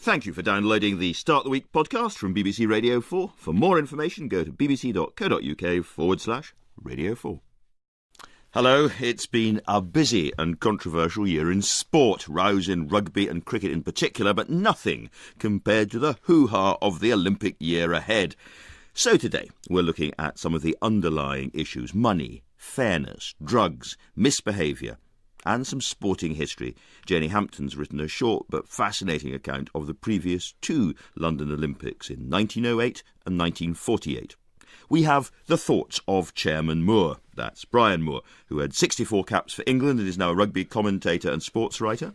Thank you for downloading the Start the Week podcast from BBC Radio 4. For more information, go to bbc.co.uk/Radio 4. Hello, it's been a busy and controversial year in sport, rows in rugby and cricket in particular, but nothing compared to the hoo-ha of the Olympic year ahead. So today, we're looking at some of the underlying issues: money, fairness, drugs, misbehaviour, and some sporting history. Jenny Hampton's written a short but fascinating account of the previous two London Olympics in 1908 and 1948. We have the thoughts of Chairman Moore. That's Brian Moore, who had 64 caps for England and is now a rugby commentator and sports writer.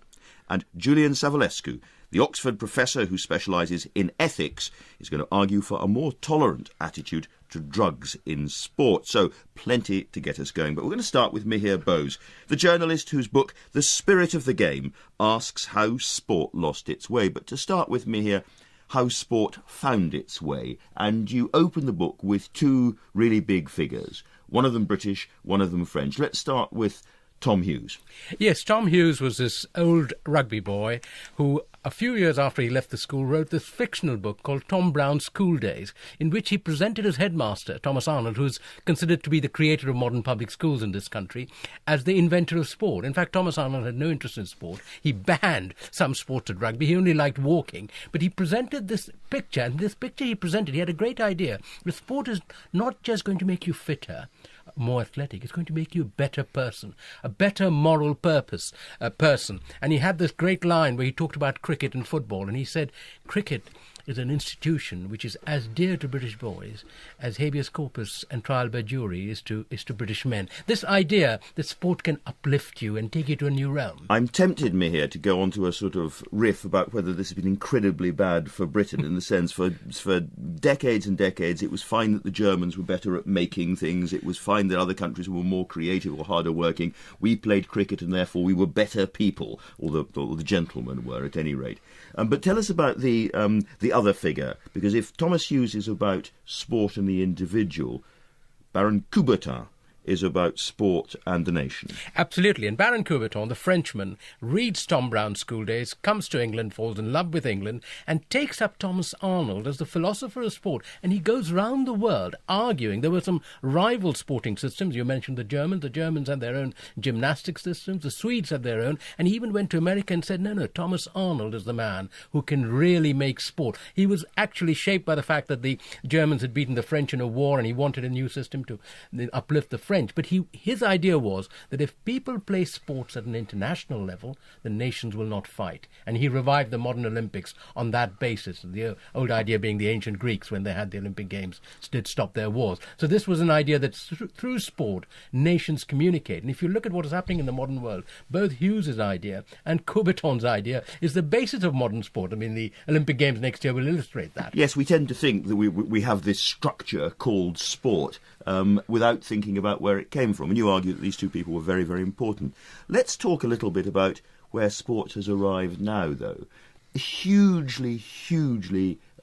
And Julian Savulescu, the Oxford professor who specialises in ethics, is going to argue for a more tolerant attitude to drugs in sport. So plenty to get us going. But we're going to start with Mihir Bose, the journalist whose book The Spirit of the Game asks how sport lost its way. But to start with, Mihir, how sport found its way. And you open the book with two really big figures, one of them British, one of them French. Let's start with Tom Hughes. Yes, Tom Hughes was this old rugby boy who, a few years after he left the school, wrote this fictional book called Tom Brown's School Days, in which he presented his headmaster, Thomas Arnold, who is considered to be the creator of modern public schools in this country, as the inventor of sport. In fact, Thomas Arnold had no interest in sport. He banned some sports at rugby. He only liked walking. But he presented this picture, and this picture he presented, he had a great idea. The sport is not just going to make you fitter, more athletic, it's going to make you a better person, a better moral purpose person. And he had this great line where he talked about cricket and football, and he said, cricket is an institution which is as dear to British boys as habeas corpus and trial by jury is to British men. This idea that sport can uplift you and take you to a new realm. I'm tempted, Mihir, to go on to a sort of riff about whether this has been incredibly bad for Britain, in the sense for decades and decades it was fine that the Germans were better at making things, it was fine that other countries were more creative or harder working. We played cricket and therefore we were better people, or the gentlemen were at any rate. But tell us about the other figure, because if Thomas Hughes is about sport and the individual, Baron Coubertin is about sport and the nation. Absolutely. And Baron Coubertin, the Frenchman, reads Tom Brown's School Days, comes to England, falls in love with England, and takes up Thomas Arnold as the philosopher of sport. And he goes round the world arguing. There were some rival sporting systems. You mentioned the Germans. The Germans had their own gymnastic systems. The Swedes had their own. And he even went to America and said, no, Thomas Arnold is the man who can really make sport. He was actually shaped by the fact that the Germans had beaten the French in a war, and he wanted a new system to uplift the French. But his idea was that if people play sports at an international level, the nations will not fight. And he revived the modern Olympics on that basis, the old idea being the ancient Greeks, when they had the Olympic Games, did stop their wars. So this was an idea that through sport, nations communicate. And if you look at what is happening in the modern world, both Hughes' idea and Coubertin's idea is the basis of modern sport. I mean, the Olympic Games next year will illustrate that. Yes, we tend to think that we have this structure called sport, without thinking about where it came from. And you argue that these two people were very, very important. Let's talk a little bit about where sport has arrived now, though. Hugely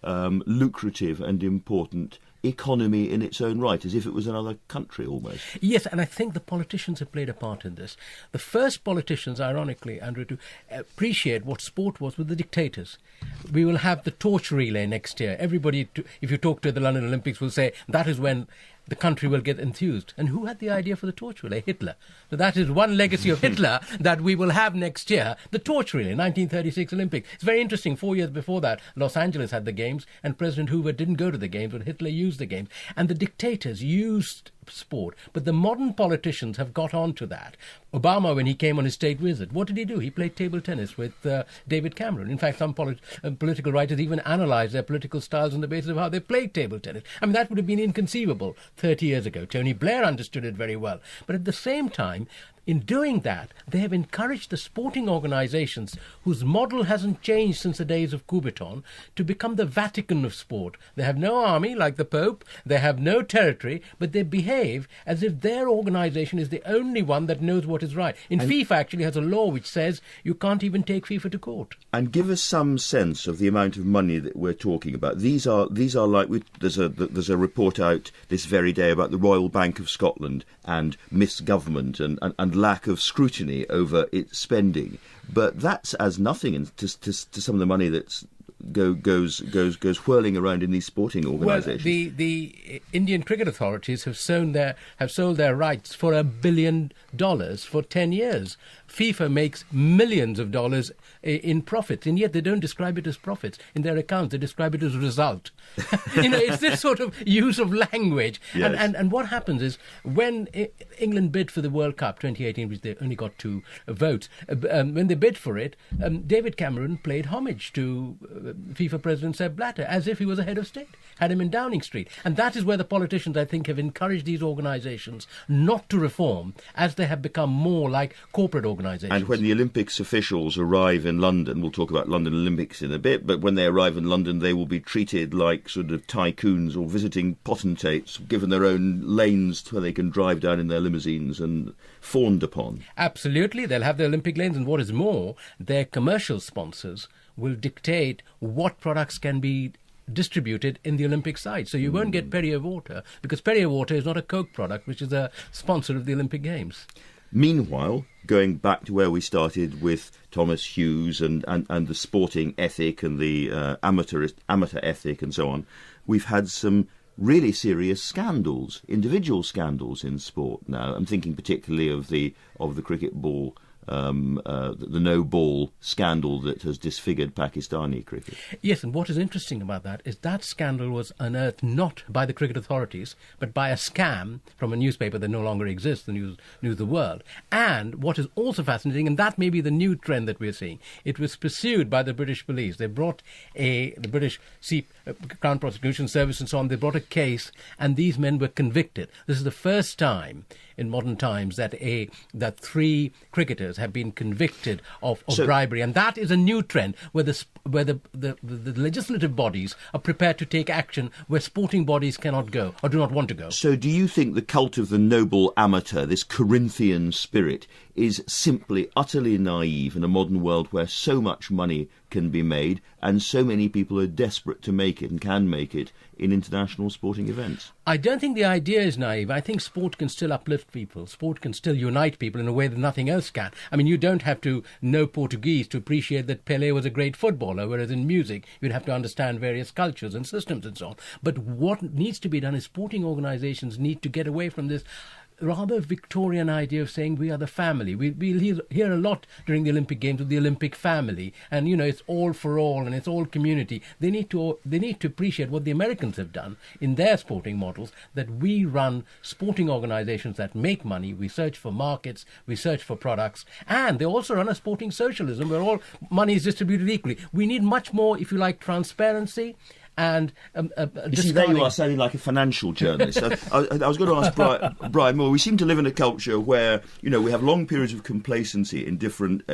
lucrative and important economy in its own right, as if it was another country almost. Yes, and I think the politicians have played a part in this. The first politicians, ironically, Andrew, to appreciate what sport was were the dictators. We will have the torch relay next year. Everybody, if you talk to the London Olympics, will say that is when the country will get enthused. And who had the idea for the torch relay? Hitler. So that is one legacy of Hitler that we will have next year, the torch relay, 1936 Olympics. It's very interesting. 4 years before that, Los Angeles had the Games, and President Hoover didn't go to the Games, but Hitler used the Games. And the dictators used sport. But the modern politicians have got on to that. Obama, when he came on his state visit, what did he do? He played table tennis with David Cameron. In fact, some political writers even analysed their political styles on the basis of how they played table tennis. I mean, that would have been inconceivable 30 years ago. Tony Blair understood it very well. But at the same time, in doing that, they have encouraged the sporting organisations, whose model hasn't changed since the days of Coubertin, to become the Vatican of sport. They have no army like the Pope, they have no territory, but they behave as if their organisation is the only one that knows what is right. FIFA actually has a law which says you can't even take FIFA to court. And give us some sense of the amount of money that we're talking about. These are like, there's a report out this very day about the Royal Bank of Scotland and misgovernment and lack of scrutiny over its spending. But that's as nothing to some of the money that's goes whirling around in these sporting organisations. Well, the Indian Cricket Authorities have sold their rights for $1 billion for 10 years. FIFA makes millions of dollars in profits, and yet they don't describe it as profits. In their accounts, they describe it as result. It's this sort of use of language. Yes. And what happens is when England bid for the World Cup 2018, which they only got 2 votes, when they bid for it, David Cameron paid homage to FIFA President Sepp Blatter as if he was a head of state, had him in Downing Street. And that is where the politicians, I think, have encouraged these organisations not to reform as they have become more like corporate organisations. And when the Olympics officials arrive in London, we'll talk about London Olympics in a bit, but when they arrive in London, they will be treated like sort of tycoons or visiting potentates, given their own lanes where they can drive down in their limousines and fawned upon. Absolutely. They'll have the Olympic lanes, and what is more, their commercial sponsors will dictate what products can be distributed in the Olympic side. So you won't get Perrier water, because Perrier water is not a Coke product, which is a sponsor of the Olympic Games. Meanwhile, going back to where we started with Thomas Hughes and the sporting ethic and the amateur ethic and so on, we've had some really serious scandals, individual scandals in sport now. I'm thinking particularly of the cricket ball, the no ball scandal that has disfigured Pakistani cricket. Yes, and what is interesting about that is that scandal was unearthed not by the cricket authorities, but by a scam from a newspaper that no longer exists, the News of the World. And what is also fascinating, and that may be the new trend that we're seeing, it was pursued by the British police. They brought the British Crown Prosecution Service and so on, they brought a case, and these men were convicted. This is the first time in modern times that 3 cricketers have been convicted of bribery, and that is a new trend where the legislative bodies are prepared to take action where sporting bodies cannot go or do not want to go. So do you think the cult of the noble amateur, this Corinthian spirit, is simply utterly naive in a modern world where so much money can be made and so many people are desperate to make it and can make it in international sporting events? I don't think the idea is naive. I think sport can still uplift people. Sport can still unite people in a way that nothing else can. I mean, you don't have to know Portuguese to appreciate that Pelé was a great footballer, whereas in music you'd have to understand various cultures and systems and so on. But what needs to be done is sporting organisations need to get away from this rather Victorian idea of saying we are the family. We'll hear a lot during the Olympic Games of the Olympic family, and it's all for all and it's all community. They need to appreciate what the Americans have done in their sporting models, that we run sporting organizations that make money, we search for markets, we search for products, and they also run a sporting socialism where all money is distributed equally. We need much more, if you like, transparency. And you see, there you are sounding like a financial journalist. I was going to ask Brian Moore. We seem to live in a culture where we have long periods of complacency in different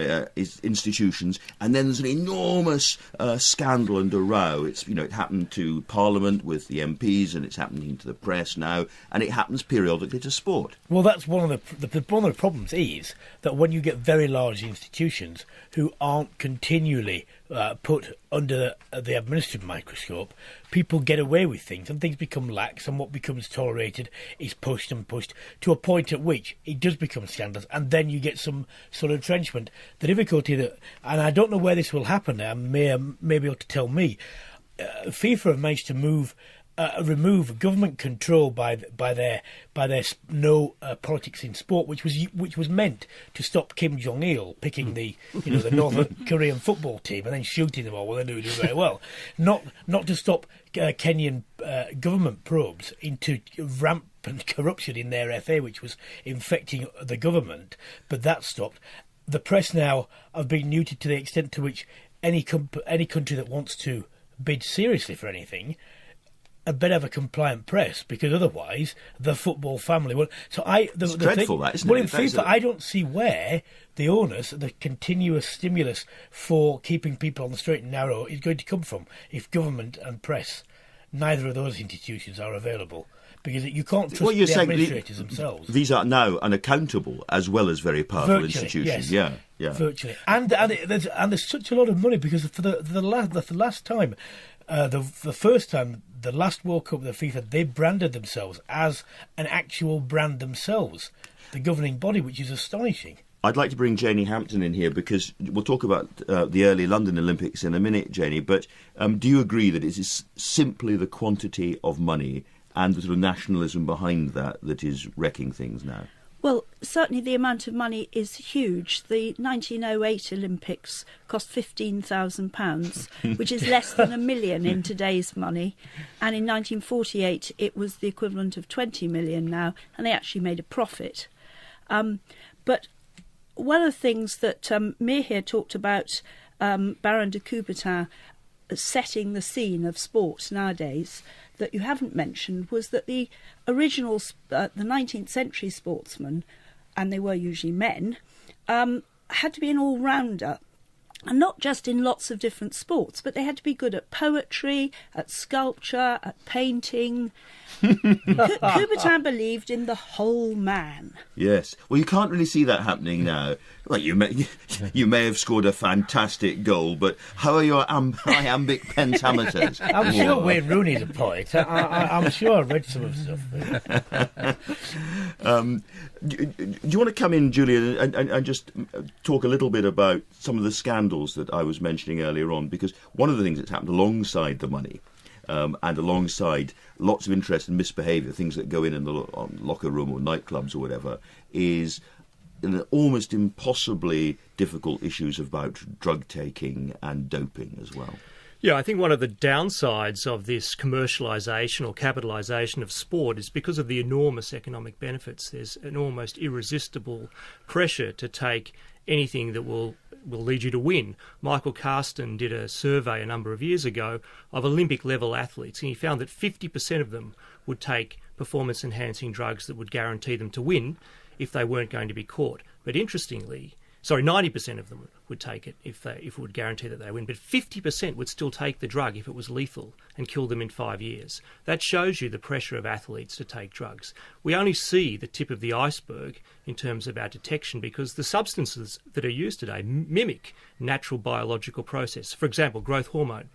institutions, and then there's an enormous scandal and a row. It happened to Parliament with the MPs, and it's happening to the press now, and it happens periodically to sport. Well, that's one of the problems is that when you get very large institutions who aren't continually put under the administrative microscope, people get away with things and things become lax, and what becomes tolerated is pushed and pushed to a point at which it does become scandalous, and then you get some sort of entrenchment. The difficulty and I don't know where this will happen, may be able to tell me, FIFA have managed to remove government control by their no politics in sport, which was meant to stop Kim Jong-il picking the North Korean football team and then shooting them all when they do very well, not to stop Kenyan government probes into rampant corruption in their FA, which was infecting the government, but that stopped. The press now have been neutered to the extent to which any country that wants to bid seriously for anything a bit of a compliant press, because otherwise the football family will. So it's dreadful, that, isn't it? Well, in FIFA, I don't see where the onus, the continuous stimulus for keeping people on the straight and narrow is going to come from if government and press, neither of those institutions are available. Because you can't trust the administrators themselves. These are now unaccountable as well as very powerful virtually, institutions. Yes. Yeah. Virtually. And there's such a lot of money, because for the last time, the first time, the last World Cup, the FIFA, they branded themselves as an actual brand themselves, the governing body, which is astonishing. I'd like to bring Janie Hampton in here because we'll talk about the early London Olympics in a minute, Janie, but do you agree that it is simply the quantity of money and the sort of nationalism behind that is wrecking things now? Well, certainly the amount of money is huge. The 1908 Olympics cost £15,000, which is less than $1 million in today's money. And in 1948, it was the equivalent of 20 million now, and they actually made a profit. But one of the things that Mihir talked about, Baron de Coubertin setting the scene of sport nowadays, that you haven't mentioned was that the original, the 19th century sportsmen, and they were usually men, had to be an all-rounder. And not just in lots of different sports, but they had to be good at poetry, at sculpture, at painting. Coubertin believed in the whole man. Yes. Well, you can't really see that happening now. Well, you may have scored a fantastic goal, but how are your iambic pentameters? I'm sure Wayne Rooney's a poet. I'm sure I read some of the stuff. Do you want to come in, Julian, and just talk a little bit about some of the scandals that I was mentioning earlier on? Because one of the things that's happened alongside the money and alongside lots of interest and misbehaviour, things that go in the locker room or nightclubs or whatever, is almost impossibly difficult issues about drug taking and doping as well. Yeah, I think one of the downsides of this commercialisation or capitalisation of sport is because of the enormous economic benefits. There's an almost irresistible pressure to take anything that will lead you to win. Michael Carsten did a survey a number of years ago of Olympic-level athletes, and he found that 50% of them would take performance-enhancing drugs that would guarantee them to win if they weren't going to be caught. But interestingly, 90% of them would take it if it would guarantee that they win, but 50% would still take the drug if it was lethal and kill them in 5 years. That shows you the pressure of athletes to take drugs. We only see the tip of the iceberg in terms of our detection because the substances that are used today mimic natural biological process. For example, growth hormone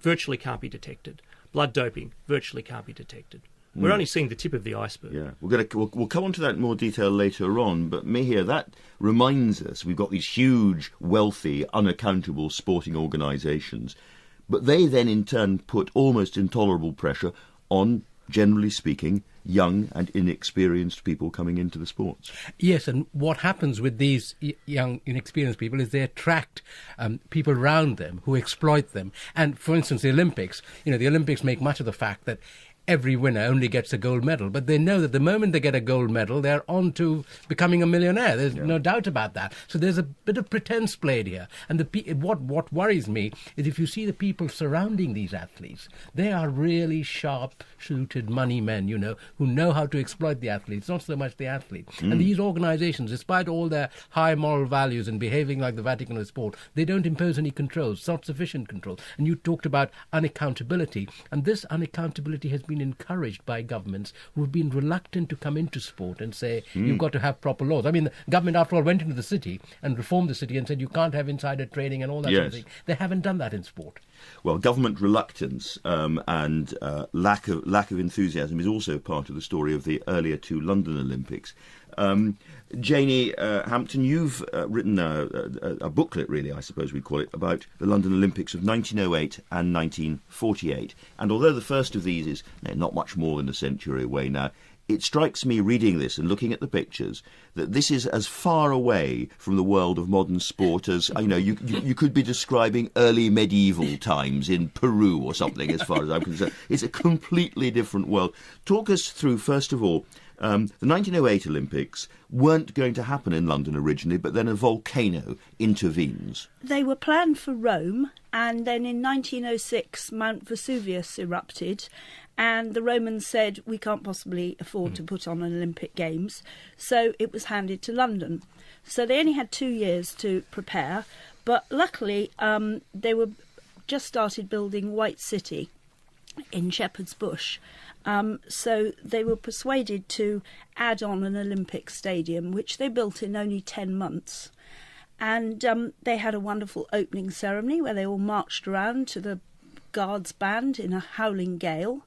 virtually can't be detected. Blood doping virtually can't be detected. We're only seeing the tip of the iceberg. Yeah, we'll come on to that in more detail later on, but Mihir, that reminds us we've got these huge, wealthy, unaccountable sporting organisations, but they then in turn put almost intolerable pressure on, generally speaking, young and inexperienced people coming into the sports. Yes, and what happens with these young, inexperienced people is they attract people around them who exploit them. And, for instance, the Olympics make much of the fact that every winner only gets a gold medal, but they know that the moment they get a gold medal, they're on to becoming a millionaire. There's no doubt about that. So there's a bit of pretense played here. And what worries me is if you see the people surrounding these athletes, they are really sharp-shooted money men, who know how to exploit the athletes, not so much the athlete. And these organizations, despite all their high moral values and behaving like the Vatican of sport, they don't impose any controls. It's not sufficient control. And you talked about unaccountability, and this unaccountability has been encouraged by governments who have been reluctant to come into sport and say, you've got to have proper laws. I mean, the government, after all, went into the city and reformed the city and said you can't have insider trading and all that sort of thing. They haven't done that in sport. Well, government reluctance and lack of enthusiasm is also part of the story of the earlier two London Olympics. Janie Hampton, you've written a booklet, really, I suppose we'd call it, about the London Olympics of 1908 and 1948. And although the first of these is not much more than a century away now, it strikes me reading this and looking at the pictures that this is as far away from the world of modern sport as, you could be describing early medieval times in Peru or something, as far as I'm concerned. It's a completely different world. Talk us through, first of all, the 1908 Olympics weren't going to happen in London originally, but then a volcano intervenes. They were planned for Rome, and then in 1906 Mount Vesuvius erupted, and the Romans said, we can't possibly afford to put on an Olympic Games, so it was handed to London. So they only had 2 years to prepare, but luckily they were just started building White City in Shepherd's Bush. So they were persuaded to add on an Olympic stadium, which they built in only 10 months. And they had a wonderful opening ceremony where they all marched around to the Guards Band in a howling gale.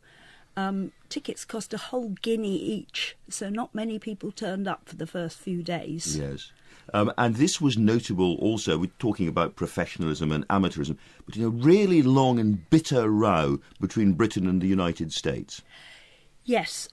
Tickets cost a whole guinea each, so not many people turned up for the first few days. Yes. And this was notable also, we're talking about professionalism and amateurism, but a really long and bitter row between Britain and the United States. Yes,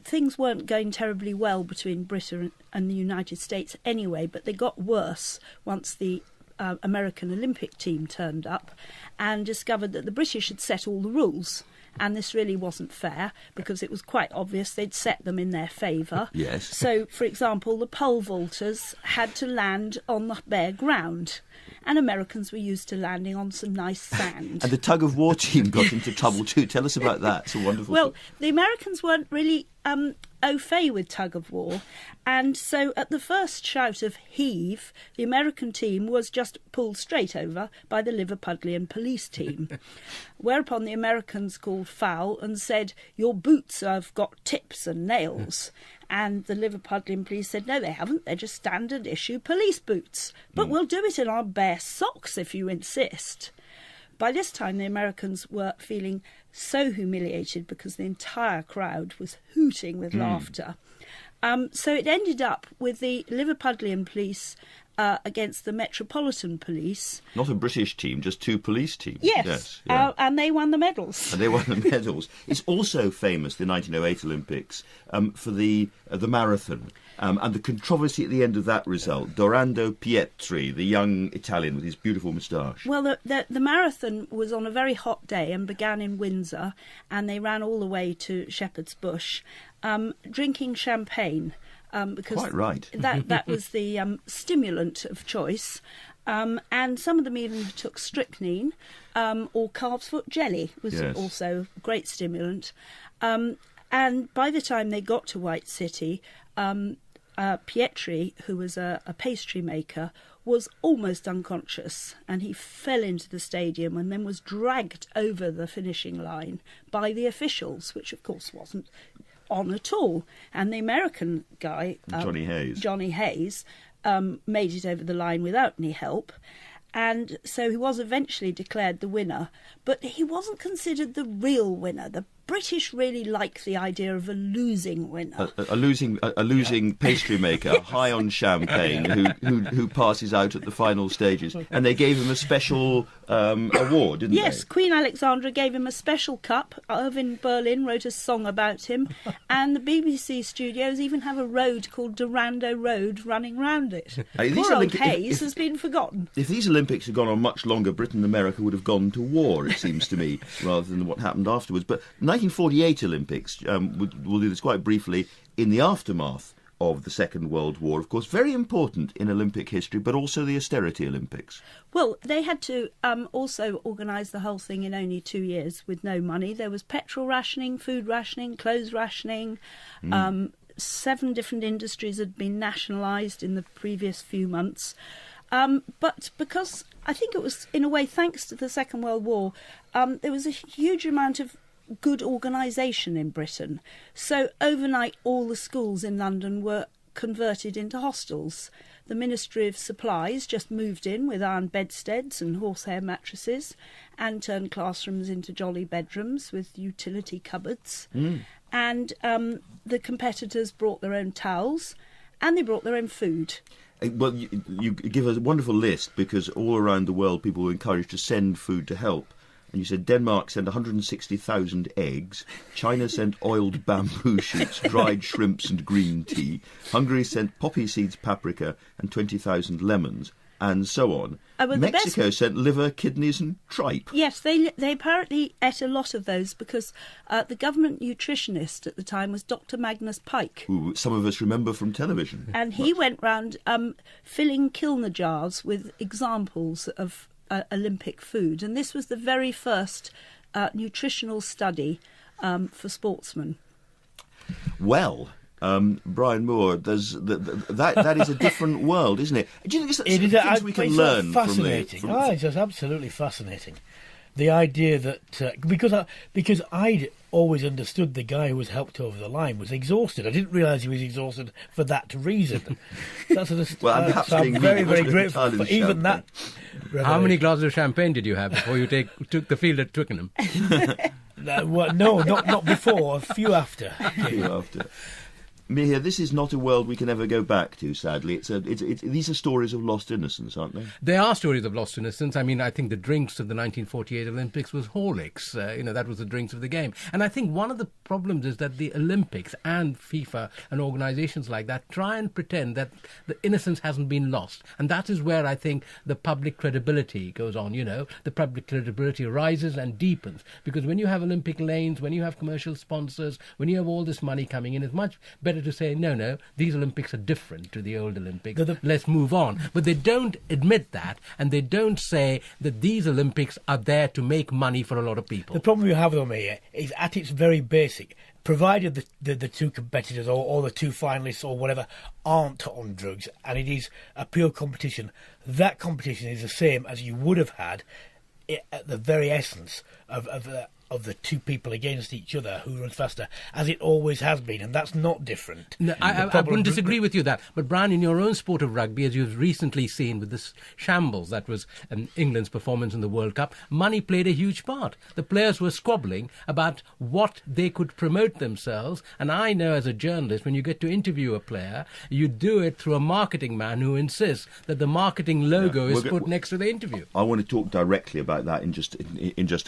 things weren't going terribly well between Britain and the United States anyway, but they got worse once the American Olympic team turned up and discovered that the British had set all the rules. And this really wasn't fair because it was quite obvious they'd set them in their favour. Yes. So, for example, the pole vaulters had to land on the bare ground, and Americans were used to landing on some nice sand. And the tug-of-war team got into trouble too. Tell us about that. It's a wonderful Well, thing. the Americans weren't really au fait with tug-of-war, and so at the first shout of heave, the American team was just pulled straight over by the Liverpudlian police team, whereupon the Americans called foul and said, "Your boots have got tips and nails." And the Liverpudlian police said, "No, they haven't, they're just standard issue police boots, but we'll do it in our bare socks if you insist." By this time, the Americans were feeling so humiliated because the entire crowd was hooting with laughter. So it ended up with the Liverpudlian police against the Metropolitan Police. Not a British team, just two police teams. Yes, yeah. and they won the medals. And they won the medals. It's also famous, the 1908 Olympics, for the marathon. And the controversy at the end of that result, Dorando Pietri, the young Italian with his beautiful moustache. Well, the marathon was on a very hot day and began in Windsor, and they ran all the way to Shepherd's Bush, drinking champagne. Because Quite right. that was the stimulant of choice. And some of them even took strychnine or calf's foot jelly was also a great stimulant. And by the time they got to White City, Pietri, who was a pastry maker, was almost unconscious, and he fell into the stadium and then was dragged over the finishing line by the officials, which of course wasn't on at all. And the American guy, Johnny Hayes, made it over the line without any help. And so he was eventually declared the winner, but he wasn't considered the real winner. The British really like the idea of a losing winner. A losing pastry maker, high on champagne, who passes out at the final stages. And they gave him a special award, didn't they? Yes, Queen Alexandra gave him a special cup. Irving Berlin wrote a song about him. And the BBC studios even have a road called Dorando Road running round it. Poor old Hayes has been forgotten. If these Olympics had gone on much longer, Britain and America would have gone to war, it seems to me, rather than what happened afterwards. But 1948 Olympics, we'll do this quite briefly, in the aftermath of the Second World War, of course, very important in Olympic history, but also the austerity Olympics. Well, they had to also organise the whole thing in only 2 years with no money. There was petrol rationing, food rationing, clothes rationing. 7 different industries had been nationalised in the previous few months. But because I think it was, in a way, thanks to the Second World War, there was a huge amount of good organisation in Britain. So overnight, all the schools in London were converted into hostels. The Ministry of Supplies just moved in with iron bedsteads and horsehair mattresses and turned classrooms into jolly bedrooms with utility cupboards. And the competitors brought their own towels and they brought their own food. Well, you give a wonderful list because all around the world people were encouraged to send food to help. And you said Denmark sent 160,000 eggs, China sent oiled bamboo shoots, dried shrimps and green tea, Hungary sent poppy seeds, paprika and 20,000 lemons, and so on. Mexico sent liver, kidneys and tripe. Yes, they apparently ate a lot of those because the government nutritionist at the time was Dr. Magnus Pike. Who some of us remember from television. And he went round filling Kilner jars with examples of Olympic food, and this was the very first nutritional study for sportsmen. Well, Brian Moore, that is a different world, isn't it? Do you think it's things we can learn fascinating. from it's just absolutely fascinating. The idea that because I'd always understood the guy who was helped over the line was exhausted. I didn't realise he was exhausted for that reason. That's I'm very, very grateful for even that. How many glasses of champagne did you have before you took the field at Twickenham? No, not before. A few after. Mihir, this is not a world we can ever go back to, sadly. These are stories of lost innocence, aren't they? They are stories of lost innocence. I mean, I think the drinks of the 1948 Olympics was Horlicks. That was the drinks of the game. And I think one of the problems is that the Olympics and FIFA and organisations like that try and pretend that the innocence hasn't been lost. And that is where I think the public credibility goes on, The public credibility rises and deepens. Because when you have Olympic lanes, when you have commercial sponsors, when you have all this money coming in, it's much better to say, no, these Olympics are different to the old Olympics. Let's move on. But they don't admit that, and they don't say that these Olympics are there to make money for a lot of people. The problem you have, though, Mihir, is at its very basic, provided the two competitors or the two finalists or whatever aren't on drugs, and it is a pure competition, that competition is the same as you would have had at the very essence of the two people against each other who runs faster, as it always has been, and that's not different. No, I wouldn't disagree with you that. But Brian, in your own sport of rugby, as you've recently seen with this shambles that was England's performance in the World Cup, money played a huge part. The players were squabbling about what they could promote themselves, and I know as a journalist, when you get to interview a player, you do it through a marketing man who insists that the marketing logo is put next to the interview. I want to talk directly about that in just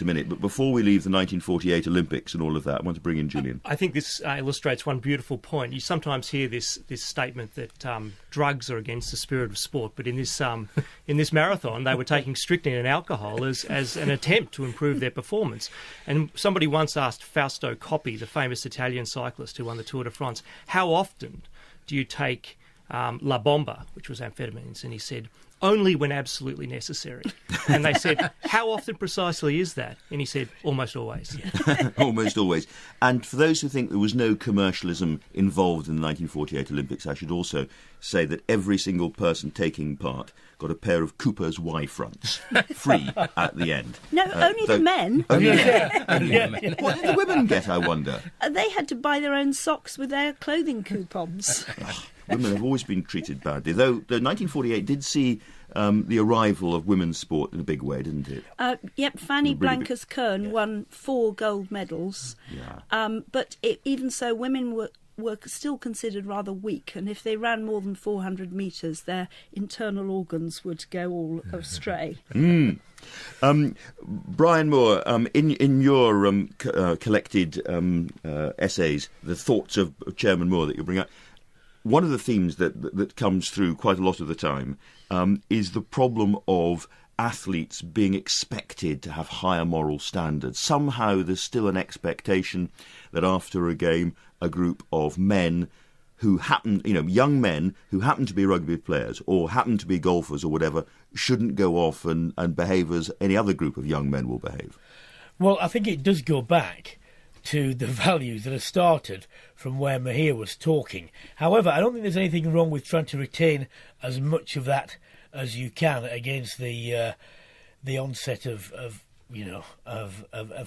a minute, but before we leave the 1948 Olympics and all of that, I want to bring in Julian. I think this illustrates one beautiful point. You sometimes hear this statement that drugs are against the spirit of sport, but in this marathon, they were taking strychnine and alcohol as an attempt to improve their performance. And somebody once asked Fausto Coppi, the famous Italian cyclist who won the Tour de France, how often do you take La Bomba, which was amphetamines? And he said, only when absolutely necessary. And they said, how often precisely is that? And he said, almost always. Almost always. And for those who think there was no commercialism involved in the 1948 Olympics, I should also say that every single person taking part got a pair of Cooper's Y-fronts, free at the end. No, only the men. Only the men. What did the women get, I wonder? They had to buy their own socks with their clothing coupons. Women have always been treated badly, though 1948 did see the arrival of women's sport in a big way, didn't it? Yep, Fanny Blankers-Koen won 4 gold medals. Yeah. But even so, women were still considered rather weak, and if they ran more than 400 metres, their internal organs would go all astray. Brian Moore, in your collected essays, the thoughts of Chairman Moore that you bring up, one of the themes that comes through quite a lot of the time is the problem of athletes being expected to have higher moral standards. Somehow there's still an expectation that after a game, a group of men who happen, young men who happen to be rugby players or happen to be golfers or whatever, shouldn't go off and behave as any other group of young men will behave. Well, I think it does go back to the values that have started from where Mihir was talking. However, I don't think there's anything wrong with trying to retain as much of that as you can against the onset of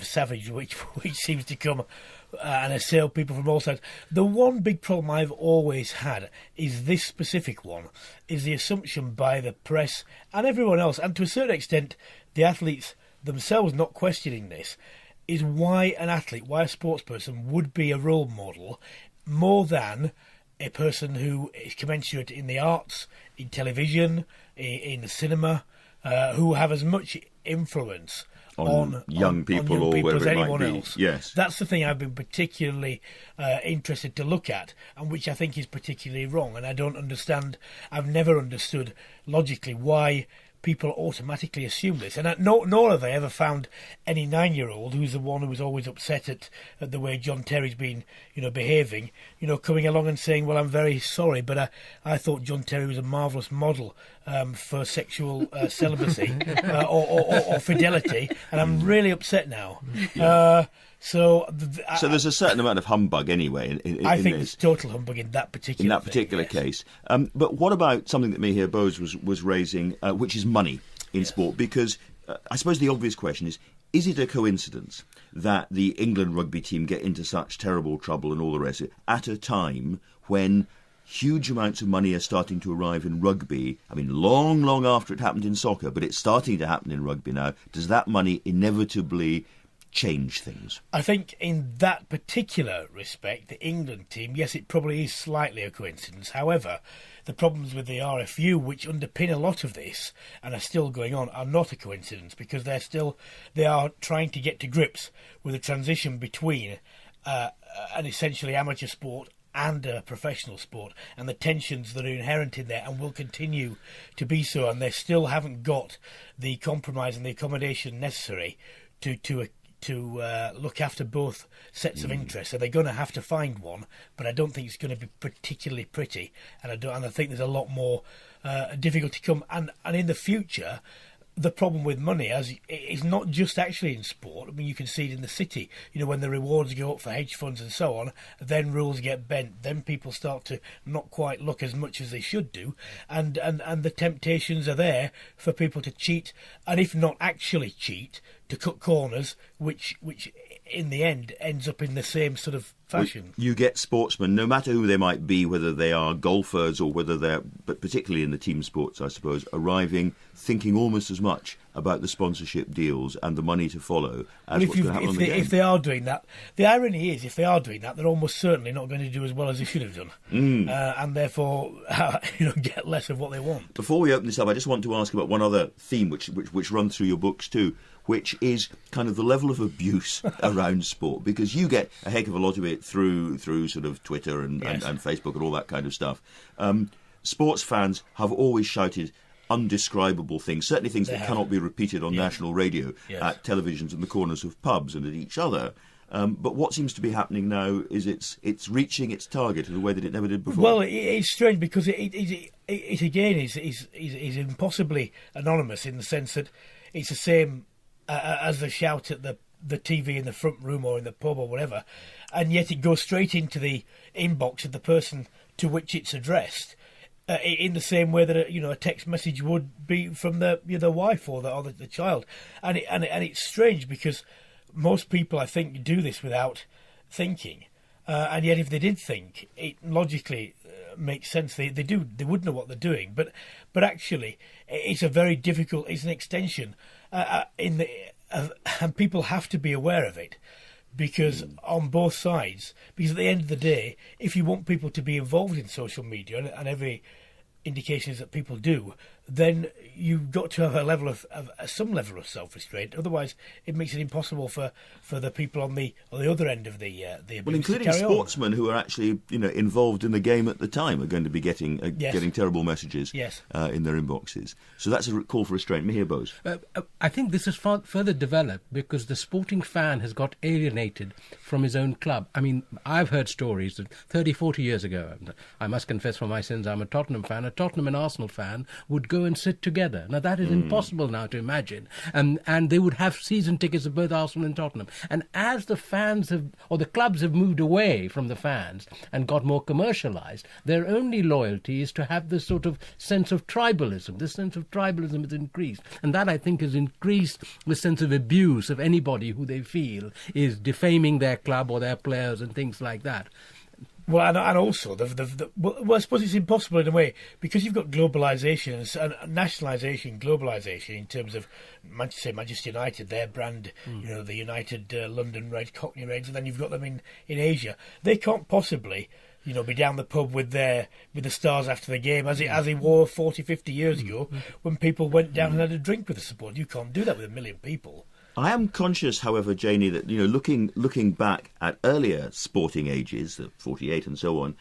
savage which seems to come and assail people from all sides. The one big problem I've always had is this specific one, is the assumption by the press and everyone else, and to a certain extent the athletes themselves not questioning this, is why an athlete, why a sports person would be a role model more than a person who is commensurate in the arts, in television, in the cinema, who have as much influence on young people as anyone else. Yes. That's the thing I've been particularly interested to look at, and which I think is particularly wrong. And I don't understand, I've never understood logically why people automatically assume this, and nor have I ever found any 9-year-old who's the one who was always upset at the way John Terry's been, behaving, coming along and saying, "Well, I'm very sorry, but I thought John Terry was a marvellous model for sexual celibacy or fidelity, and I'm really upset now." Yeah. So there's a certain amount of humbug anyway. I think there's total humbug in that particular case. But what about something that Mihir Bose was raising, which is money in sport? Because I suppose the obvious question is it a coincidence that the England rugby team get into such terrible trouble and all the rest of it at a time when huge amounts of money are starting to arrive in rugby? I mean, long after it happened in soccer, but it's starting to happen in rugby now. Does that money inevitably change things? I think in that particular respect, the England team, yes, it probably is slightly a coincidence. However, the problems with the RFU, which underpin a lot of this and are still going on, are not a coincidence, because they are trying to get to grips with the transition between an essentially amateur sport and a professional sport, and the tensions that are inherent in there and will continue to be so, and they still haven't got the compromise and the accommodation necessary to look after both sets of interests. So they're going to have to find one, but I don't think it's going to be particularly pretty, and I think there's a lot more difficulty to come. And in the future, the problem with money is not just actually in sport. I mean, you can see it in the city. You know, when the rewards go up for hedge funds and so on, then rules get bent. Then people start to not quite look as much as they should do, and the temptations are there for people to cheat, and if not actually cheat, to cut corners, which in the end ends up in the same sort of fashion. You get sportsmen, no matter who they might be, whether they are golfers or whether they're, but particularly in the team sports, I suppose, arriving thinking almost as much about the sponsorship deals and the money to follow as what's going to happen on the game. If they are doing that, the irony is, if they are doing that, they're almost certainly not going to do as well as they should have done, and therefore get less of what they want. Before we open this up, I just want to ask about one other theme which runs through your books too, which is kind of the level of abuse around sport, because you get a heck of a lot of it through sort of Twitter and Facebook and all that kind of stuff. Sports fans have always shouted undescribable things, certainly things that cannot be repeated on national radio, at televisions in the corners of pubs and at each other. But what seems to be happening now is it's reaching its target in a way that it never did before. Well, it's strange because it again is impossibly anonymous, in the sense that it's the same as the shout at the TV in the front room or in the pub or whatever, and yet it goes straight into the inbox of the person to which it's addressed, in the same way that a text message would be from the wife or the child, and it's strange because most people, I think, do this without thinking, and yet if they did think, it logically makes sense. They would know what they're doing, but actually it's a very difficult. It's an extension and people have to be aware of it, because on both sides, because at the end of the day, if you want people to be involved in social media, and every indication is that people do, then you've got to have a level of some level of self-restraint. Otherwise, it makes it impossible for the people on the other end of the abuse, well, including sportsmen who are actually involved in the game at the time, are going to be getting terrible messages in their inboxes. So that's a call for restraint. Mihir Bose. I think this is further developed because the sporting fan has got alienated from his own club. I mean, I've heard stories that 30, 40 years ago, I must confess for my sins, I'm a Tottenham fan, a Tottenham and Arsenal fan would go and sit together. Now, that is impossible now to imagine. And they would have season tickets of both Arsenal and Tottenham. And as the fans the clubs have moved away from the fans and got more commercialised, their only loyalty is to have this sort of sense of tribalism. This sense of tribalism has increased. And that, I think, has increased the sense of abuse of anybody who they feel is defaming their club or their players and things like that. Well, and also, I suppose it's impossible in a way, because you've got globalisation and nationalisation, globalisation, in terms of Manchester United, their brand, the United London Red, Cockney Reds, and then you've got them in Asia. They can't possibly, be down the pub with the stars after the game, as he wore 40, 50 years ago, when people went down and had a drink with the support. You can't do that with 1 million people. I am conscious, however, Janie, that looking back at earlier sporting ages, the 48 and so on,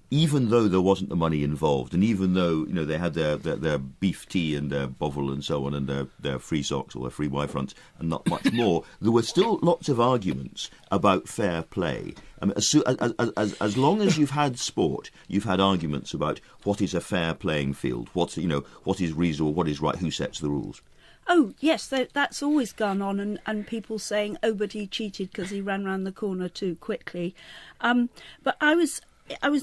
even though there wasn't the money involved, and even though they had their beef tea and their bovril and so on, and their free socks or their free Y-fronts and not much more, there were still lots of arguments about fair play. As long as you've had sport, you've had arguments about what is a fair playing field, what is reasonable, what is right, who sets the rules. Oh, yes, that's always gone on, and people saying, but he cheated because he ran round the corner too quickly. But I was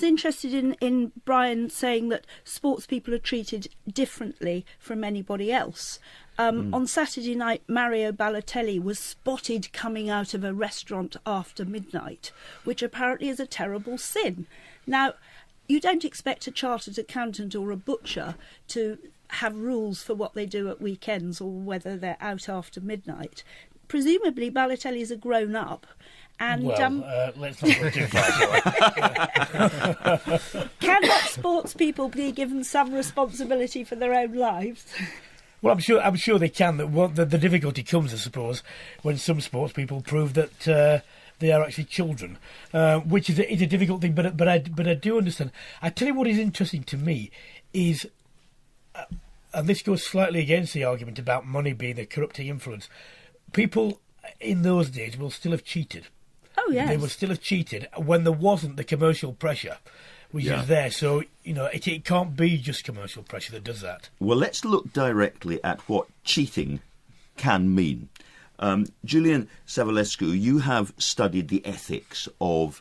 interested in Brian saying that sports people are treated differently from anybody else. On Saturday night, Mario Balotelli was spotted coming out of a restaurant after midnight, which apparently is a terrible sin. Now, you don't expect a chartered accountant or a butcher to have rules for what they do at weekends or whether they're out after midnight. presumably Balotelli's a grown up. And let's not go too far. Cannot sports people be given some responsibility for their own lives? Well, I'm sure they can. The difficulty comes, I suppose, when some sports people prove that they are actually children, which is a difficult thing. But I do understand. I tell you what is interesting to me is, and this goes slightly against the argument about money being a corrupting influence. People in those days will still have cheated. Oh, yes. They would still have cheated when there wasn't the commercial pressure, which is there. So, it can't be just commercial pressure that does that. Well, let's look directly at what cheating can mean. Julian Savulescu, you have studied the ethics of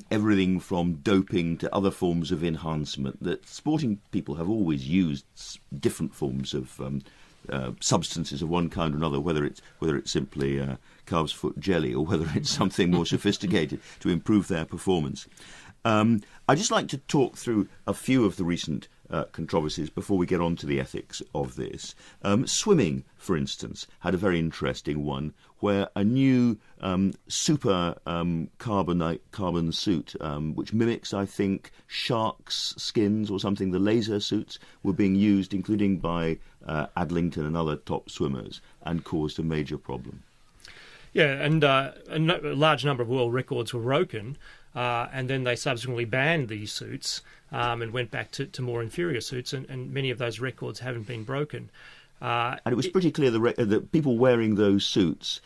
everything from doping to other forms of enhancement. That sporting people have always used different forms of substances of one kind or another, whether it's simply calf's foot jelly or whether it's something more sophisticated to improve their performance. I'd just like to talk through a few of the recent controversies before we get on to the ethics of this. Swimming, for instance, had a very interesting one where a new super carbon suit, which mimics, I think, sharks' skins or something, the laser suits, were being used, including by Adlington and other top swimmers, and caused a major problem. Yeah, and a large number of world records were broken, and then they subsequently banned these suits and went back to more inferior suits, and many of those records haven't been broken. And it was pretty clear that people wearing those suits,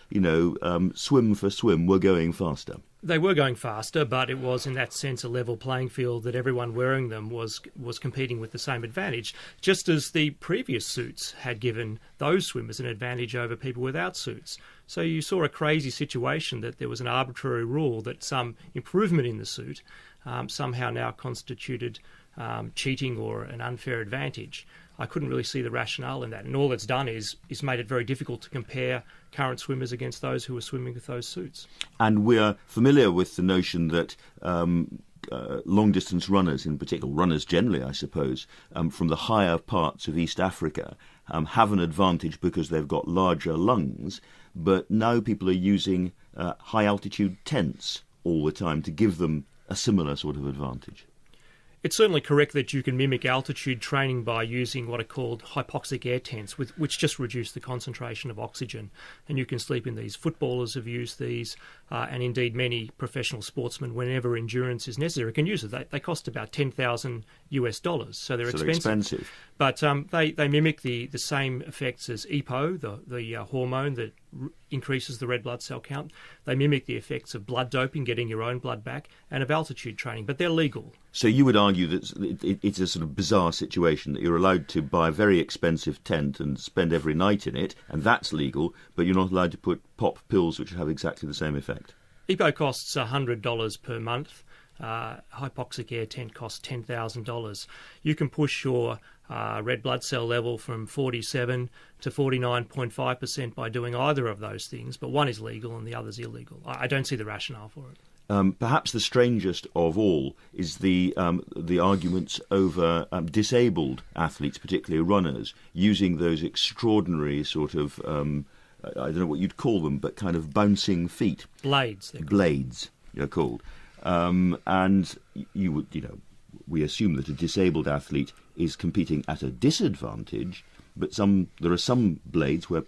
swim for swim, were going faster. They were going faster, but it was, in that sense, a level playing field that everyone wearing them was competing with the same advantage, just as the previous suits had given those swimmers an advantage over people without suits. So you saw a crazy situation that there was an arbitrary rule that some improvement in the suit somehow now constituted cheating or an unfair advantage. I couldn't really see the rationale in that, and all it's done is made it very difficult to compare current swimmers against those who were swimming with those suits. And we're familiar with the notion that long-distance runners, in particular, runners generally, I suppose, from the higher parts of East Africa, have an advantage because they've got larger lungs, but now people are using high-altitude tents all the time to give them a similar sort of advantage. It's certainly correct that you can mimic altitude training by using what are called hypoxic air tents, which just reduce the concentration of oxygen. And you can sleep in these. Footballers have used these, and indeed many professional sportsmen, whenever endurance is necessary, can use it. They cost about $10,000, so they're expensive. But they mimic the same effects as EPO, the hormone that increases the red blood cell count. They mimic the effects of blood doping, getting your own blood back, and of altitude training, but they're legal. So you would argue that it's a sort of bizarre situation that you're allowed to buy a very expensive tent and spend every night in it, and that's legal, but you're not allowed to pop pills which have exactly the same effect. EPO costs $100 per month. Hypoxic air tent costs $10,000. You can push your red blood cell level from 47 to 49.5% by doing either of those things, but one is legal and the other's illegal. I don't see the rationale for it. Perhaps the strangest of all is the arguments over disabled athletes, particularly runners, using those extraordinary sort of, I don't know what you'd call them, but kind of bouncing feet. Blades. Blades, they're called. And we assume that a disabled athlete is competing at a disadvantage, but there are some blades where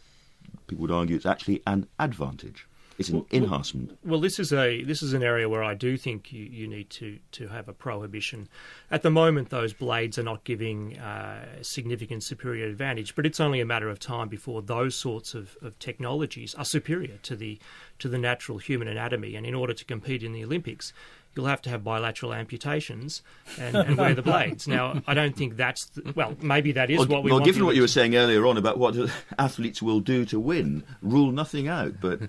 people would argue it's actually an advantage. It's an enhancement. Well, this is an area where I do think you need to have a prohibition. At the moment, those blades are not giving significant superior advantage, but it's only a matter of time before those sorts of technologies are superior to the natural human anatomy. And in order to compete in the Olympics, you'll have to have bilateral amputations and wear the blades. Now, I don't think that's... maybe that is what we want. Well, given what you were saying earlier on about what athletes will do to win, rule nothing out, but...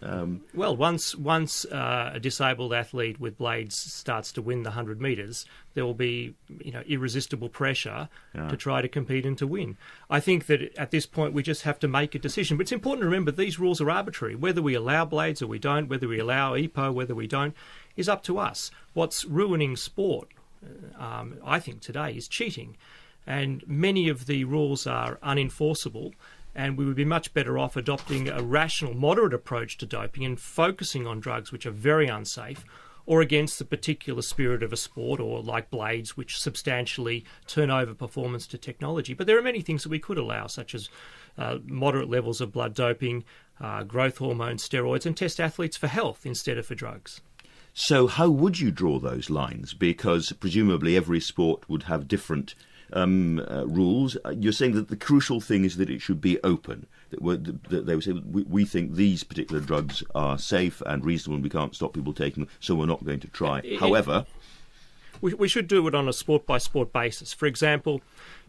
Well, once a disabled athlete with blades starts to win the 100 metres, there will be irresistible pressure to try to compete and to win. I think that at this point we just have to make a decision. But it's important to remember these rules are arbitrary. Whether we allow blades or we don't, whether we allow EPO, whether we don't, is up to us. What's ruining sport, I think, today is cheating. And many of the rules are unenforceable. And we would be much better off adopting a rational, moderate approach to doping and focusing on drugs which are very unsafe, or against the particular spirit of a sport, or like blades, which substantially turn over performance to technology. But there are many things that we could allow, such as moderate levels of blood doping, growth hormone, steroids, and test athletes for health instead of for drugs. So how would you draw those lines? Because presumably every sport would have different rules. You're saying that the crucial thing is that it should be open, that they would say, we think these particular drugs are safe and reasonable and we can't stop people taking them, so we're not going to try. However, we should do it on a sport-by-sport basis. For example,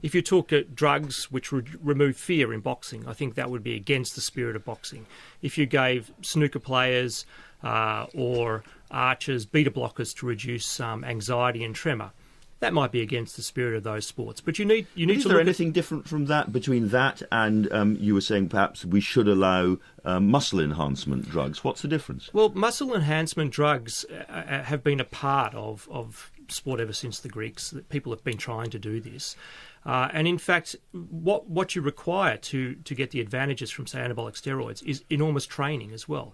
if you took drugs which remove fear in boxing, I think that would be against the spirit of boxing. If you gave snooker players or archers beta blockers to reduce anxiety and tremor, that might be against the spirit of those sports. But you need is to there look anything different from that, between that and you were saying perhaps we should allow muscle enhancement drugs? What's the difference? Well, muscle enhancement drugs have been a part of sport ever since the Greeks. That people have been trying to do this. And in fact, what you require to get the advantages from, say, anabolic steroids is enormous training as well.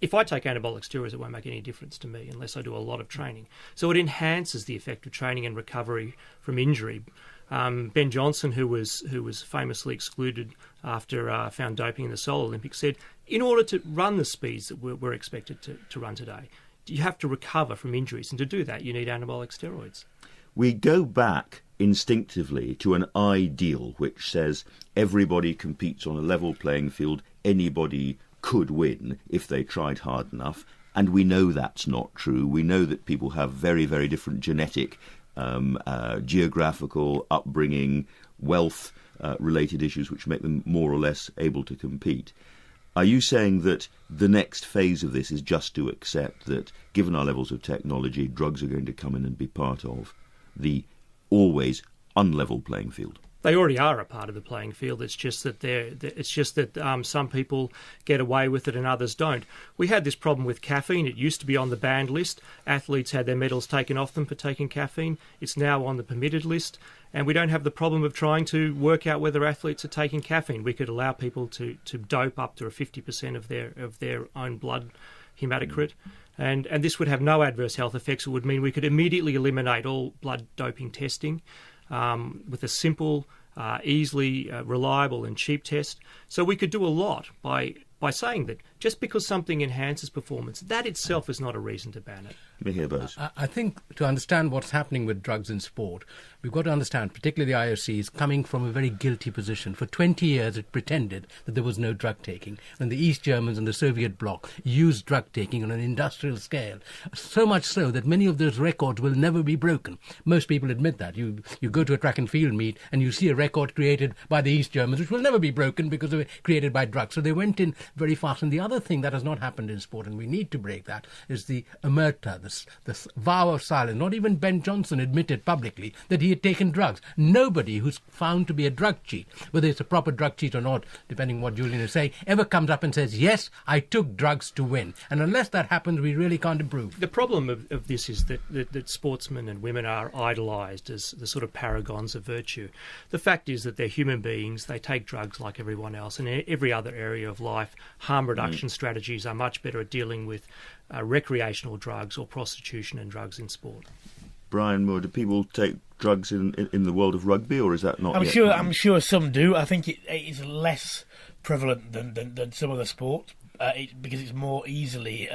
If I take anabolic steroids, it won't make any difference to me unless I do a lot of training. So it enhances the effect of training and recovery from injury. Ben Johnson, who was famously excluded after found doping in the Seoul Olympics, said, in order to run the speeds that we're expected to run today, you have to recover from injuries. And to do that, you need anabolic steroids. We go back instinctively to an ideal which says everybody competes on a level playing field, anybody could win if they tried hard enough, and we know that's not true. We know that people have very, very different genetic, geographical, upbringing, wealth related issues which make them more or less able to compete. Are you saying that the next phase of this is just to accept that, given our levels of technology, drugs are going to come in and be part of the always unlevel playing field? They already are a part of the playing field. It's just that some people get away with it and others don't. We had this problem with caffeine. It used to be on the banned list. Athletes had their medals taken off them for taking caffeine. It's now on the permitted list. And we don't have the problem of trying to work out whether athletes are taking caffeine. We could allow people to dope up to 50% of their own blood hematocrit. And this would have no adverse health effects. It would mean we could immediately eliminate all blood doping testing with a simple, easily reliable and cheap test. So we could do a lot by saying that just because something enhances performance, that itself is not a reason to ban it. Mihir Bose. I think to understand what's happening with drugs in sport, we've got to understand, particularly the IOC, is coming from a very guilty position. For 20 years, it pretended that there was no drug taking. And the East Germans and the Soviet bloc used drug taking on an industrial scale. So much so that many of those records will never be broken. Most people admit that. You go to a track and field meet and you see a record created by the East Germans, which will never be broken because they were created by drugs. So they went in very fast. And the other thing that has not happened in sport, and we need to break that, is the omerta, this vow of silence. Not even Ben Johnson admitted publicly that he had taken drugs. Nobody who's found to be a drug cheat, whether it's a proper drug cheat or not, depending on what Julian is saying, ever comes up and says, yes, I took drugs to win. And unless that happens, we really can't improve. The problem of this is that sportsmen and women are idolised as the sort of paragons of virtue. The fact is that they're human beings. They take drugs like everyone else. And in every other area of life, harm reduction strategies are much better at dealing with recreational drugs or prostitution and drugs in sport. Brian Moore, do people take drugs in the world of rugby, or is that not yet? I'm sure some do. I think it is less prevalent than some other sports because it's more easily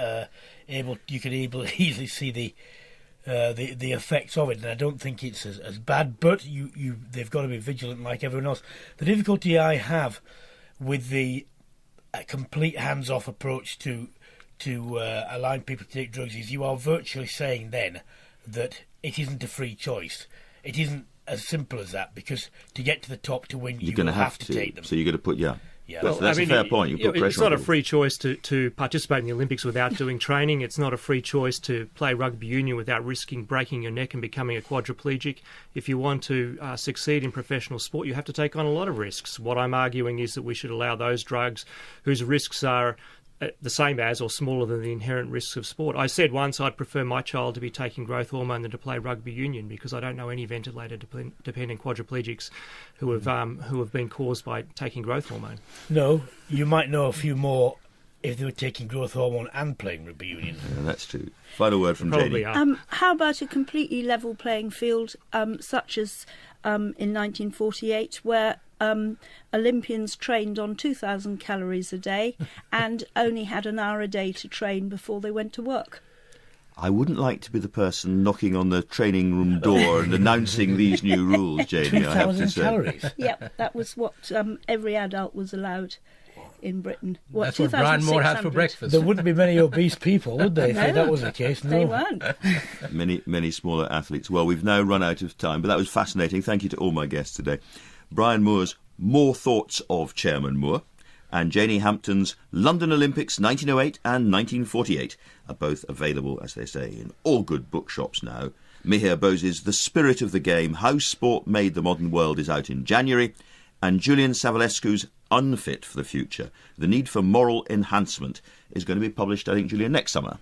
you can easily see the effects of it, and I don't think it's as bad. But they've got to be vigilant like everyone else. The difficulty I have with the complete hands-off approach to allowing people to take drugs is you are virtually saying then that it isn't a free choice. It isn't as simple as that, because to get to the top, to win, you're going to have to take them. So you're going to put, that's a fair point. You put pressure it's not on a people. free choice to participate in the Olympics without doing training. It's not a free choice to play rugby union without risking breaking your neck and becoming a quadriplegic. If you want to succeed in professional sport, you have to take on a lot of risks. What I'm arguing is that we should allow those drugs whose risks are the same as or smaller than the inherent risks of sport. I said once I'd prefer my child to be taking growth hormone than to play rugby union, because I don't know any ventilator-dependent quadriplegics who have been caused by taking growth hormone. No, you might know a few more if they were taking growth hormone and playing rugby union. Yeah, that's true. Final word from Probably Janie. are. How about a completely level playing field, such as in 1948, where Olympians trained on 2,000 calories a day and only had an hour a day to train before they went to work? I wouldn't like to be the person knocking on the training room door and announcing these new rules, Janie, I have to 2,000 say. calories. Yep, that was what every adult was allowed in Britain. That's what Brian Moore had for 2,600. breakfast. There wouldn't be many obese people, would there, No, if that was the case? No. They weren't. Many smaller athletes. Well, we've now run out of time, but that was fascinating. Thank you to all my guests today. Brian Moore's More Thoughts of Chairman Moore and Janie Hampton's London Olympics 1908 and 1948 are both available, as they say, in all good bookshops now. Mihir Bose's The Spirit of the Game, How Sport Made the Modern World is out in January, and Julian Savulescu's Unfit for the Future, The Need for Moral Enhancement, is going to be published, I think, Julian, next summer.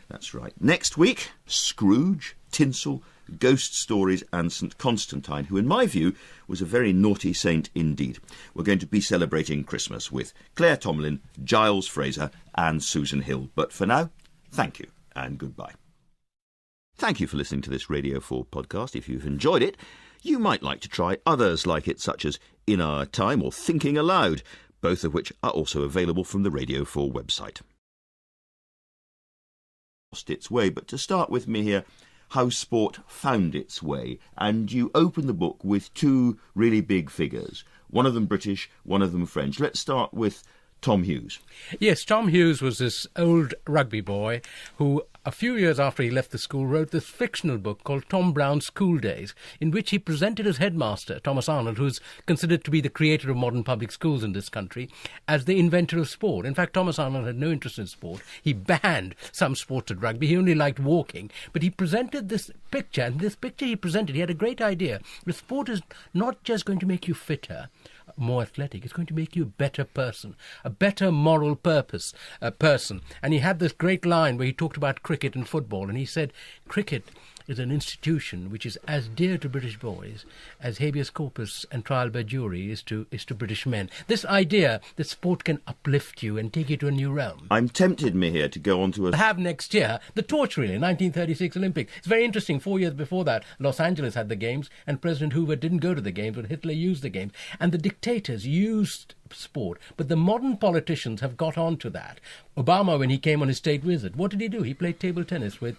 That's right. Next week, Scrooge, Tinsel, Ghost Stories and St Constantine, who in my view was a very naughty saint indeed. We're going to be celebrating Christmas with Claire Tomlin, Giles Fraser and Susan Hill. But for now, thank you and goodbye. Thank you for listening to this Radio 4 podcast. If you've enjoyed it, you might like to try others like it, such as In Our Time or Thinking Aloud, both of which are also available from the Radio 4 website. Lost its way, but to start with, Mihir, how sport found its way, and you open the book with two really big figures, one of them British, one of them French. Let's start with Tom Hughes. Yes, Tom Hughes was this old rugby boy who, a few years after he left the school, wrote this fictional book called Tom Brown's School Days, in which he presented his headmaster, Thomas Arnold, who's considered to be the creator of modern public schools in this country, as the inventor of sport. In fact, Thomas Arnold had no interest in sport. He banned some sports at rugby. He only liked walking. But he presented this picture, and this picture he presented, he had a great idea. The sport is not just going to make you fitter, more athletic, it's going to make you a better person, a better moral person. And he had this great line where he talked about cricket and football, and he said, cricket is an institution which is as dear to British boys as habeas corpus and trial by jury is to British men. This idea that sport can uplift you and take you to a new realm. I'm tempted, Mihir, to go on to a... Have next year the torch relay, 1936 Olympics. It's very interesting. 4 years before that, Los Angeles had the games, and President Hoover didn't go to the games, but Hitler used the games. And the dictators used sport, but the modern politicians have got on to that. Obama, when he came on his state visit, what did he do? He played table tennis with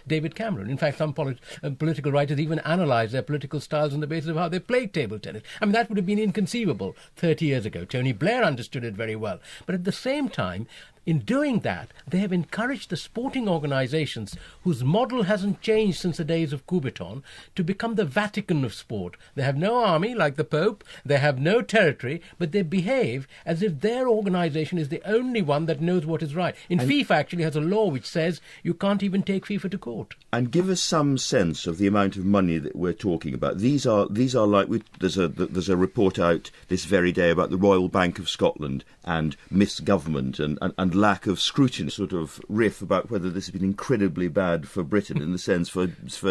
David Cameron. In fact, some political writers even analysed their political styles on the basis of how they played table tennis. I mean, that would have been inconceivable 30 years ago. Tony Blair understood it very well. But at the same time, in doing that, they have encouraged the sporting organisations, whose model hasn't changed since the days of Coubertin, to become the Vatican of sport. They have no army like the Pope, they have no territory, but they behave as if their organisation is the only one that knows what is right. FIFA actually has a law which says you can't even take FIFA to court. And give us some sense of the amount of money that we're talking about. These are like there's a report out this very day about the Royal Bank of Scotland and misgovernment and lack of scrutiny, sort of riff about whether this has been incredibly bad for Britain in the sense for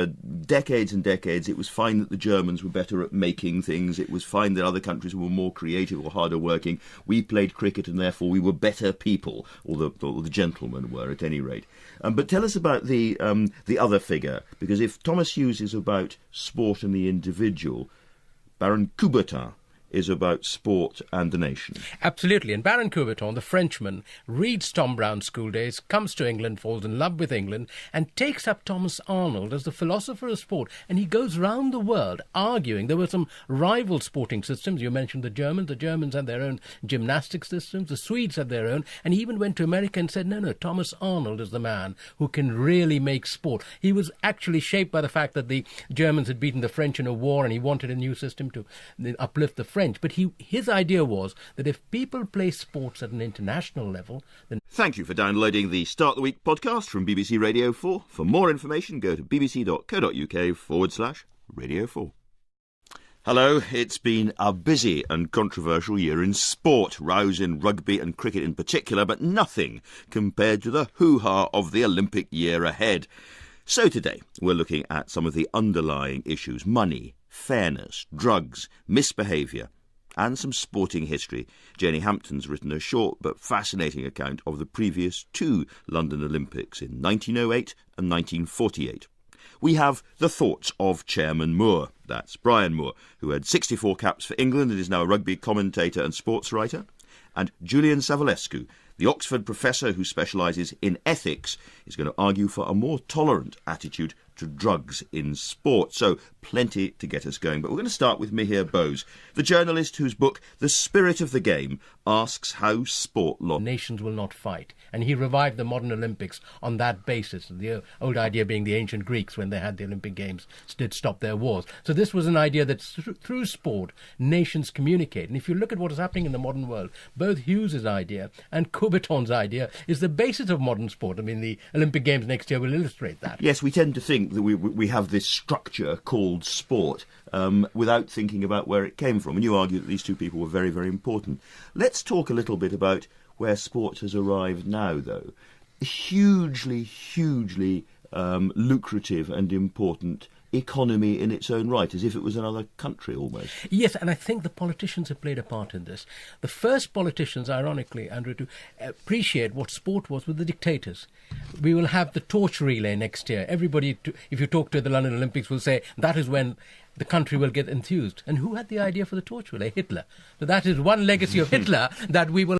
decades and decades it was fine that the Germans were better at making things, it was fine that other countries were more creative or harder working, we played cricket and therefore we were better people, or the gentlemen were at any rate. But tell us about the other figure, because if Thomas Hughes is about sport and the individual, Baron Coubertin is about sport and the nation. Absolutely. And Baron Coubertin, the Frenchman, reads Tom Brown's School Days, comes to England, falls in love with England, and takes up Thomas Arnold as the philosopher of sport. And he goes round the world arguing. There were some rival sporting systems. You mentioned the Germans. The Germans had their own gymnastic systems. The Swedes had their own. And he even went to America and said, no, Thomas Arnold is the man who can really make sport. He was actually shaped by the fact that the Germans had beaten the French in a war, and he wanted a new system to uplift the French. But his idea was that if people play sports at an international level, then... Thank you for downloading the Start the Week podcast from BBC Radio 4. For more information, go to bbc.co.uk/Radio 4. Hello, it's been a busy and controversial year in sport, rows in rugby and cricket in particular, but nothing compared to the hoo-ha of the Olympic year ahead. So today we're looking at some of the underlying issues: money, fairness, drugs, misbehaviour, and some sporting history. Jenny Hampton's written a short but fascinating account of the previous two London Olympics in 1908 and 1948. We have the thoughts of Chairman Moore. That's Brian Moore, who had 64 caps for England and is now a rugby commentator and sports writer. And Julian Savulescu, the Oxford professor who specialises in ethics, is going to argue for a more tolerant attitude to drugs in sport. So plenty to get us going. But we're going to start with Mihir Bose, the journalist whose book, The Spirit of the Game, asks how sport lost. Nations will not fight. And he revived the modern Olympics on that basis. The old idea being the ancient Greeks, when they had the Olympic Games, did stop their wars. So this was an idea that through sport, nations communicate. And if you look at what is happening in the modern world, both Hughes's idea and Coubertin's idea is the basis of modern sport. I mean, the Olympic Games next year will illustrate that. Yes, we tend to think that we have this structure called sport without thinking about where it came from. And you argue that these two people were very, very important. Let's talk a little bit about where sport has arrived now, though. Hugely lucrative and important economy in its own right, as if it was another country almost. Yes, and I think the politicians have played a part in this. The first politicians, ironically, Andrew, to appreciate what sport was were the dictators. We will have the torch relay next year. Everybody, if you talk to the London Olympics, will say that is when the country will get enthused. And who had the idea for the torch relay? Hitler. So that is one legacy of Hitler that we will